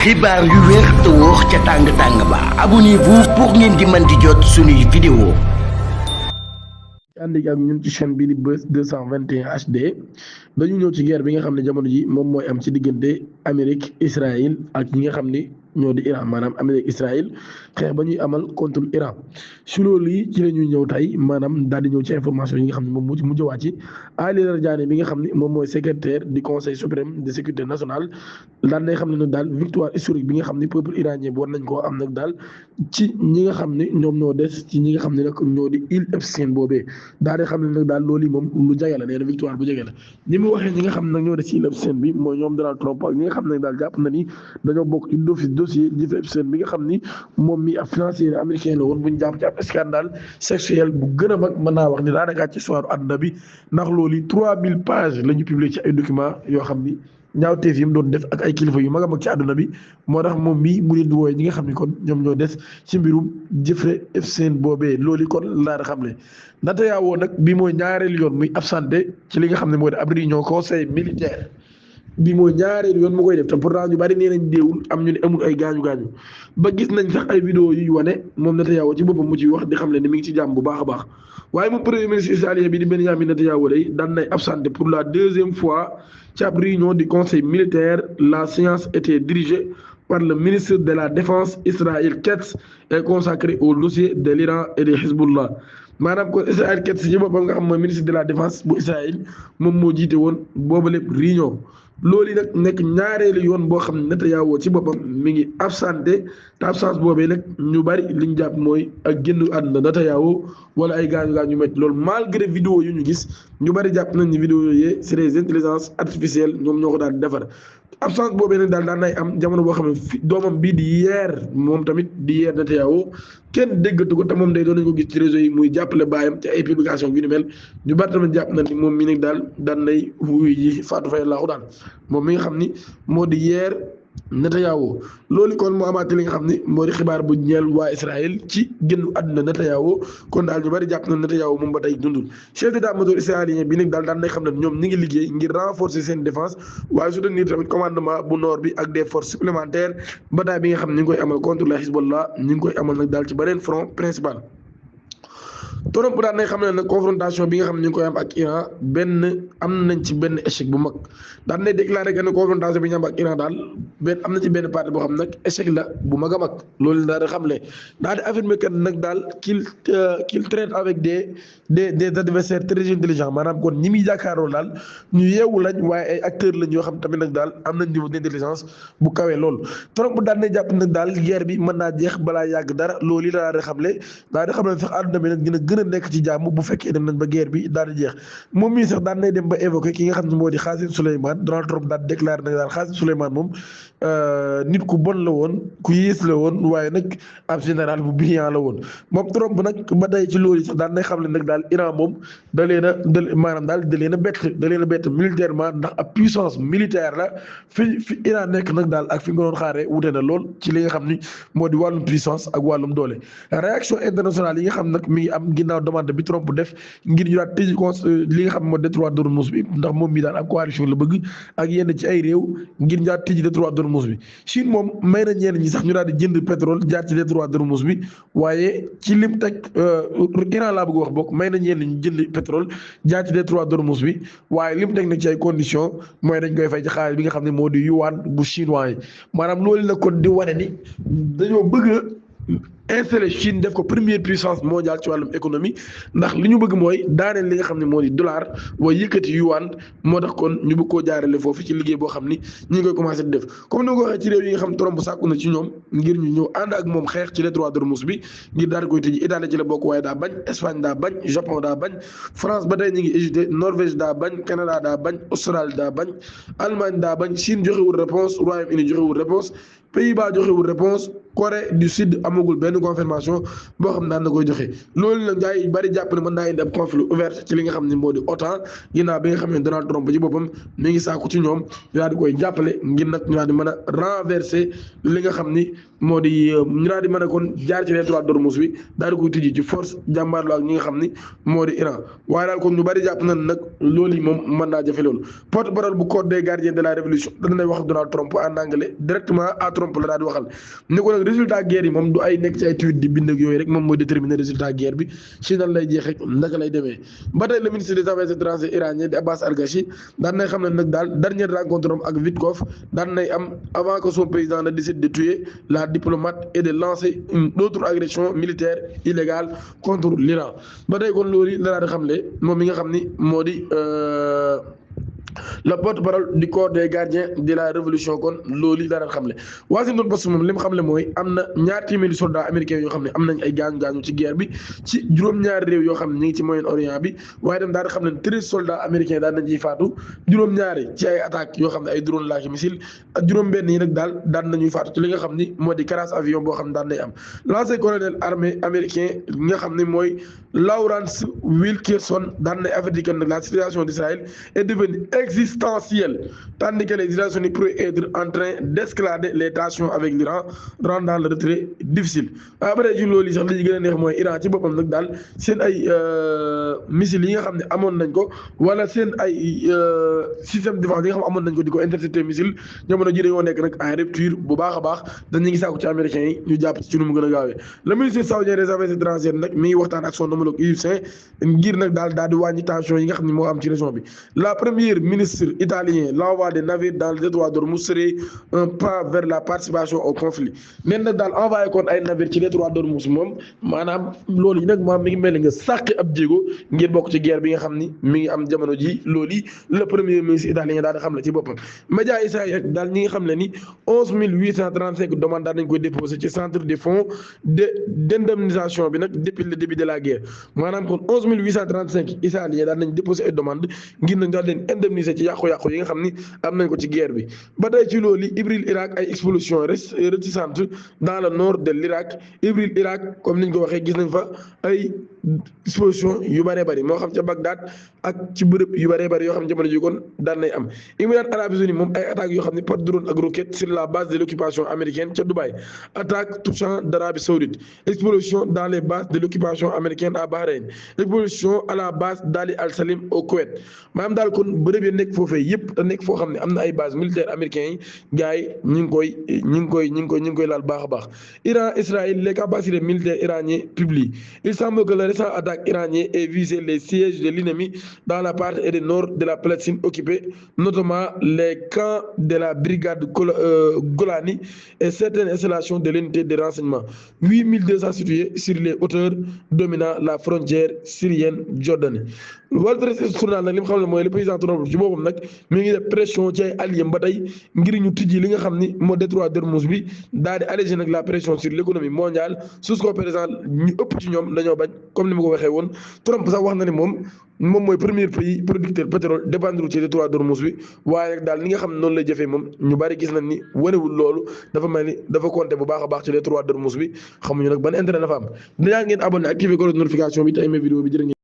xibaar yu wér te wóor ca tàng tàng ba abonnez-vous pour ngeen di mën di jot suñuy vidéo. ànd ak ñun ci chaîne bi di Buzz 221 HD dañu ñëw ci guerre bi nga xam ne jamono ji moom mooy am ci diggante Amérique Israël ak ñi nga xam ni ñoo di Iran maanaam Amérique Israël xeex ba ñuy amal contre Iran si loolu yi ci la ñuy ñëw tey maanaam daal di ñëw ci information yi nga xam ne moom mu jëwaat ci Ali Larijani bi nga xam ne moom mooy secrétaire du conseil suprême de sécurité nationale daan nay xam ne nag daal victoire historique bi nga xam ne peuple iranien bi war nañ koo am nag daal ci ñi nga xam ne ñoom ñoo des ci ñi nga xam ne nag ñoo di île Epstein boobee daal di xam ne nag daal loolu yi moom lu jege la nee na victoire bu jege la ni mu waxee ñi nga xam ne nag ñoo des ci île Epstein bi mooy ñoom Donald Trump ak ñi nga xam ne daal jàpp na ni dañoo bokk ci dossier Jeffrey Epstein bi nga xam ni moom mi ab financier américain la woon bu ñu jàpp ci ab scandale sexuel bu gën a mag mën naa wax ni daanaka ci histoire àdduna bi ndax loolu yi 3000 pages la ñu publié ci ay documents yoo xam ni ñaawteef yi mu doon def ak ay kilifa yu mag a mag ci àdduna bi moo tax moom mii mu leen di wooyee ñi nga xam ni kon ñoom ñoo des ci mbirum Jeffrey Epstein boobee loolu kon laa da xam ne Netanyahu nag bi mooy ñaareelu yoon muy absenté ci li nga xam ne mooy ab réunion conseil militaire bi mooy ñaareelu yoon mu koy def te pourtant ñu bari nee nañ deewul am ñu ne amul ay gaañu-gaañu ba gis nañ sax ay vidéo yuy wane moom Netanyahu ci boppam mu ciy wax di xam ne ni mi ngi ci jàmm bu baax a baax waaye moom premier ministre israélien bi di Benjamin Netanyahu day daan nay absenté pour la deuxième fois ci ab réunion du conseil militaire. La séance était dirigée par le ministre de la défense Israël Katz et consacrée au dossier de l'Iran et de Hezbollah maanaam kon Israël Katz ci boppam nga xam mooy ministre de la défense bu Israël moom moo jiite woon boobu lépp réunion loolu nag nekk ñaareelu yoon boo xam ne Netanyahu ci boppam mi ngi absenté te absence boobee nag ñu bari liñ jàpp mooy ak génn àdduna Netanyahu wala ay gaañu métti loolu malgré vidéo yu ñu gis ñu bari jàpp nañ ni vidéo yooyu c'est des intelligences artificielles ñoom ñoo ko daal di defar absence boobee nag daal daan nay am jamono boo xam ne doomam bii di yeer moom tamit di yeer Netanyahu kenn déggatu ko te moom day doon nañ ko gis ci réseau yi muy jàppale baayam ci ay publication yu ni mel ñu bari tamit jàpp na ni moom mi nag daal daan nay wuyu ji faatu fay laaxu daal moom mi nga xam ni moo di yeer Netanyahu loolu kon moo amaat li nga xam ni moo di xibaar bu ñeel waa Israël ci génn àdduna Netanyahu kon daal ñu bari jàpp na Netanyahu moom ba tey dundul chef d'état-major israélien bi nag daal daan nay xam ne ñoom ñi ngi liggéey ngir renforcer seen défense waaye soutenir tamit commandement bu nord bi ak des forces supplémentaires bataille bi nga xam ne ñu ngi koy amal contre la Hezbollah ñu ngi koy amal nag daal ci beneen front principal. Trump daan nay xam ne nag confrontation bi nga xam ne ñu ngi koy am ak Iran am nañ ci benn échec bu mag daan nay déclaré que ne confrontation bi ñu am ak Iran daal am na ci benn partie boo xam nag échec la bu mag a mag loolu daal di xamle daal di affirmer que nag daal qu'il traite avec des adversaires très intelligents maanaam kon ñi muy jàkkaarloo daal ñu yeewu lañ waaye ay acteurs lañ yoo xam tamit nag daal am nañ niveau d'intelligence bu kawee loolu. Trump daan nay jàpp nag daal guerre bi mën naa jeex balaa yàgg dara loolu yi la daal di xamle sax àdduna bi nag gën a nekk ci jàmm bu fekkee dem nañ ba guerre bi daal di jeex moom mii sax daan nay dem ba évoqué ki nga xam ne moo di Qasem Soleimani Donald Trump daal déclaré nag daal Qasem Soleimani moom nit ku bon la woon ku yées la woon waaye nag ab général bu brillant la woon moom Trump nag ba tey ci loolu sax daan nay xam ne nag daal Iran moom da leen a bett militairement ndax ab puissance militaire la fi Iran nekk nag daal ak fi nga doon xaaree wute na lool ci li nga xam ni moo di wàllum puissance ak wàllum doole réaction internationale yi nga xam nag mi ngi am ginnaaw demande bi Trump def ngir ñu daal tëj li nga xam moo détroit d'Ormuz bi ndax moom mi daal ab coalition la bëgg ak yenn ci ay réew ngir ñu daal tëj détroit d'Ormuz bi Chine moom may na ñenn ñi sax ñu daal di jënd pétrole jaar ci détroit d'Ormuz bi waaye ci lim teg Iran laa bëgg wax bokk may na ñenn ñu jënd pétrole jaar ci détroit d'Ormuz bi waaye lim teg nag ci ay conditions mooy dañ koy fay ci xaalis bi nga xam ne moo di yuan bu chinois yi maanaam loolu la kon di wane ni dañoo bëgg installé Chine def ko première puissance mondiale ci wàllum économie ndax li ñu bëgg mooy daaneel li nga xam ne moo di dollar waaye yëkkati yuan moo tax kon ñu bëgg koo jaarale foofu ci liggéey boo xam ni ñi ngi koy commencé di def comme ni nga ko waxee ci réew yi nga xam Trump sàkku na ci ñoom ngir ñu ñëw ànd ak moom xeex ci détroit d'Ormuz bi ngir daal di koy tëj Italie ci la bokk waaye daa bañ Espagne daa bañ Japon daa bañ France ba tey ñu ngi hésité Norvège daa bañ Canada daa bañ Australie daa bañ Allemagne daa bañ Chine joxewul réponse Royaume-Uni joxewul réponse Pays-Bas joxewul réponse Corée du Sud amagul benn confirmation boo xam ne daan na koy joxe loolu nag gars yi bari jàpp ne mën naa indi ab conflit ouvert ci li nga xam ne moo di OTAN ginnaaw bi nga xam ne Donald Trump ci boppam mi ngi sàkku ci ñoom ñu daal di koy jàppale ngir nag ñu daal di mën a renverser li nga xam ni moo di ñu daal di mën a kon jaar ci détroit d'Ormuz bi daal di koy tijji ci force jàmbaarloo ak ñi nga xam ni moo di Iran waaye daal kon ñu bari jàpp nañ nag loolu yi moom mën naa jafe loolu porte-parole bu corps des gardiens de la révolution dana wax Donald Trump en anglais directement à Trump la daal di waxal ni ko nag résultat guerre yi moom du ay nekk ci ay tweet di bind ak yooyu rek moom mooy déterminer résultat guerre bi ci nan lay jeexee naka lay demee ba tey le ministre des affaires étrangères iranien di Abbas Arghachi daan nay xam ne nag daal dernière rencontre am ak Witkoff daan nay am avant que son président ne décide de tuer la diplomate et de lancer une autre agression militaire illégale contre l'Iran ba tey kon loolu la daal di xamle moom mi nga xam ni moo di le porte-parole du corps des gardiens de la révolution kon loolu dara xamle Washington Post moom li mu xamle mooy am na ñaar téeméeri soldats américains yoo xam ne am nañ ay gaañu ci guerre bi ci juróom-ñaari réew yoo xam ne ñu ngi ci Moyen-Orient bi waaye dem daal di xam ne 13 soldats américains daan nañ ciy faatu juróom-ñaari ci ay attaques yoo xam ne ay drone laa ki missile ak juróom-benn yi nag daal daan nañuy faatu ci li nga xam ni moo di crash avion boo xam ne daan nay am l'ancien colonel armée américain nga xam ne mooy Lawrence Wilkerson daan nay averti que la situation d'Israël est devenue existentielle tandis que les États-Unis pourraient être en train d'escalader les tensions avec l'Iran rendant le retrait difficile après ci loolu sax li ñu gën a neex mooy Iran ci boppam nag daal seen ay missiles yi nga xam ne amoon nañ ko wala seen ay système de défense yi nga xam ne amoon nañ ko di ko intercepter missile jamono ji dañoo nekk nag en rupture bu baax a baax dañu ngi sàkku ci américains yi ñu jàpp ci nu mu gën a gaawee le ministre saoudien des affaires étrangères nag mi ngi waxtaan ak son homologue égyptien ngir nag daal di wàññi tension yi nga xam ne moo am ci région bi la première ministre italien l'envoi des navires dans le détroit d'Ormuz serait un pas vers la participation au conflit nen nag daal envoyé kon ay navire ci détroit d'Ormuz moom maanaam loolu yi nag moom mi ngi mel ni nga sàqi ab jéego ngir bokk ci guerre bi nga xam ni mi ngi am jamono ji loolu yi le premier ministre italien daal di xam la ci boppam média israélien daal ñi nga xam ne ni 11 835 demandes daal nañ koy déposé ci centre des fonds d'indemnisation bi nag depuis le début de la guerre maanaam kon 11 835 israéliens daal nañ déposé ay demande ngir nañ daal leen indemniser ci yàqu-yàqu yi nga xam ni am nañ ko ci guerre bi ba tey ci loolu Ibril Irak ay explosion récentes dans le nord de l'Irak Ibril Irak comme niñ ko waxee gis nañ fa ay explosion yu bëree bëri moo xam ca Bagdad ak ci bërëb yu bëree bëri yoo xam jamono ji kon daan nay am Émirats arabes unis moom ay attaques yoo xam ne par drone ak roquette sur la base de l'occupation américaine ca Dubaï attaque touchant d'Arabie saoudite explosion dans les bases de l'occupation américaine à Bahreïn explosion à la base d'Ali Al-Salim au Koweït maanaam daal kon bërëb yi nekk foofee yëpp te nekk foo xam ne am na ay bases militaires américains yi gars yi ñu ngi koy laal baax a baax Iran Israël les capacités militaires iraniennes publient il semble que la récente attaque iranienne ait visé les sièges de l'ennemi dans la partie est nord de la Palestine occupée notamment les camps de la brigade Golani et certaines installations de l'unité de renseignement 8200 situées sur les hauteurs dominant la frontière syrienne Jordanie Wall Street Journal nag li mu xam ne mooy le président Trump ci boppam nag mi ngi def pression ci ay alliés ba tey ngir ñu tijji li nga xam ni moo détroit d'Ormuz bi daal di alléger nag la pression sur l'économie mondiale su ko président ñu ëpp ci ñoom dañoo bañ comme ni ma ko waxee woon Trump sax wax na ne moom mooy premier pays producteur pétrole dépendre ci détroit d'Ormuz bi waaye nag daal li nga xam ne noonu lay jëfee moom ñu bari gis nañ ni wanewul loolu dafa mel ni dafa compter bu baax a baax ci détroit d'Ormuz bi xamuñu nag ban intérêt dafa am dañaa ngeen abonné activé ko notification bi te aimé vidéo bi jërë ngeen